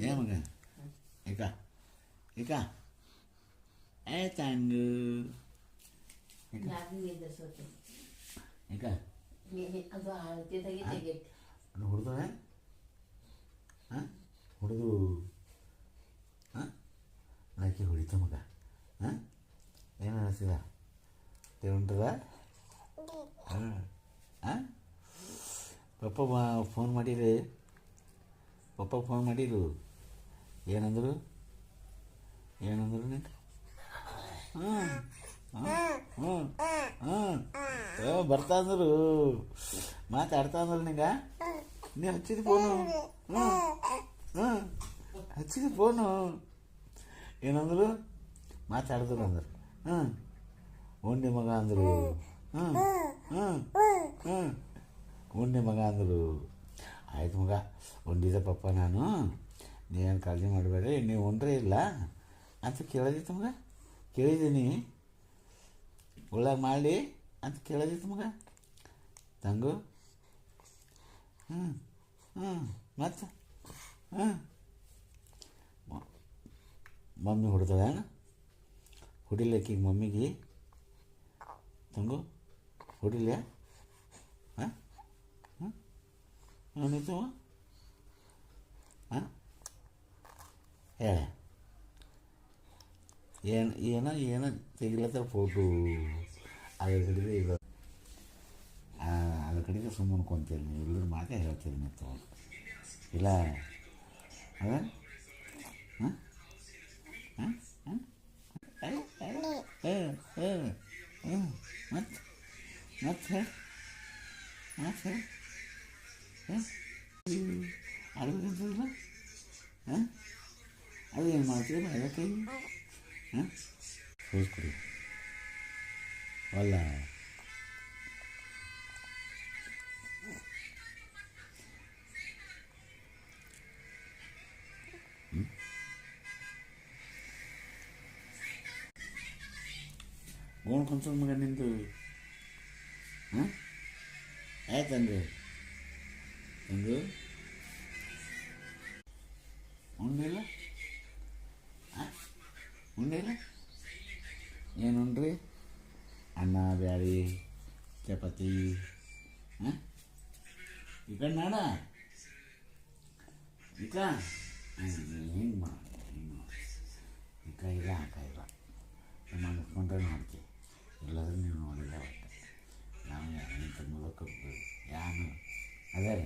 ಏ ಮಗ ಈಗ ಈಗ ಏ ತಂಗು ಈಗ ಅದು ಹೊಡೆದ ಹಾಂ ಹೊಡೆದು ಹಾಂ ಆಕೆ ಹೊಡಿತ ಮಗ ಹಾಂ ಏನು ಅನಿಸಿದ ಹೊಂಟದ ಹಾಂ ಹಾಂ ಪಪ್ಪ ಫೋನ್ ಮಾಡಿರಿ ಪಪ್ಪ ಫೋನ್ ಮಾಡಿರು ಏನಂದರು ನಿಂಗೆ ಹಾಂ ಹಾಂ ಹಾಂ ಹಾಂ ಬರ್ತಾ ಅಂದರು ಮಾತಾಡ್ತಾ ಅಂದ್ರು ನಿಂಗೆ ನೀ ಹಚ್ಚಿದ ಫೋನು ಹ್ಞೂ ಹಾಂ ಹಚ್ಚಿದ ಫೋನು ಏನಂದರು ಮಾತಾಡಿದ್ರು ಅಂದರು ಹಾಂ ಉಂಡೆ ಮಗ ಅಂದರು ಹಾಂ ಹಾಂ ಹಾಂ ಉಂಡೆ ಮಗ ಅಂದರು ಆಯ್ತು ಮಗ ಉಂಡಿದ ಪಪ್ಪ ನಾನು ನೀವೇನು ಕಾಳಜಿ ಮಾಡಬೇಡ್ರಿ ನೀವು ಉಂಡ್ರೆ ಇಲ್ಲ ಅಂತ ಕೇಳೋದಿತ್ತು ಮಗ ಕೇಳಿದ್ದೀನಿ ಒಳಗೆ ಮಾಡಿ ಅಂತ ಕೇಳೋದಿತ್ತು ಮಗ ತಂಗು ಹ್ಞೂ ಹ್ಞೂ ಮತ್ತು ಹಾಂ ಮಮ್ಮಿ ಹೊಡ್ತದ ಹೊಡಿಲಕ್ಕೀಗ ಮಮ್ಮಿಗೆ ತಂಗು ಹೊಡಿಲ್ಯಾ ಹಾಂ ಹಾಂ ಏನಿತ್ತು ಹಾಂ ಹೇಳ ಏನೋ ತೆಗಿಲತ್ತಾರ ಫೋಟೋ ಅದ್ರ ಕಡೆಗೆ ಈಗ ಅದ್ರ ಕಡೆಗೆ ಸುಮ್ಮನೆ ಕೊಂತೀರಿ ನೀವು ಎಲ್ಲರೂ ಮಾತೇ ಹೇಳ್ತೀರಿ ನೀವು ಇಲ್ಲ ಅದ ಹಾಂ ಹಾಂ ಹಾಂ ಮತ್ತೆ ಮತ್ತೆ ಮತ್ತೆ ಅಡ್ಬೇಕಂತಲ್ಲ ಹಾಂ ಅದು ಏನು ಮಾಡ್ತೀರಿ ಅದಕ್ಕೆ ಹಾಂ ಕೊಡಿ ಅಲ್ಲ ಗೋಣ್ ಕೊಂಚ ಮಗ ನಿಂದು ಹಾಂ ಆಯ್ತಂದು ತಂದು ಉಂಡಿಲ್ಲ ಹಾಂ ಉಂಡಿಲ್ಲ ಏನು ಉಂಡ್ರಿ ಅನ್ನ ಬ್ಯಾಳಿ ಚಪಾತಿ ಹಾಂ ಈ ಕಡೆ ನಾಡ ಈಗ ಹಿಂಗೆ ಮಾಡಿ ಈ ಕೈ ಇಲ್ಲ ಆ ಕೈ ಇಲ್ಲ ಮಾಡಿಸ್ಕೊಂಡ್ರೆ ನೋಡ್ತೀವಿ ಎಲ್ಲರೂ ನೀವು ನೋಡಿಲ್ಲ ಒಟ್ಟು ನಾವು ಇಂಥ ಮೂಲಕ ಯಾನು ಅದೇ ರೀ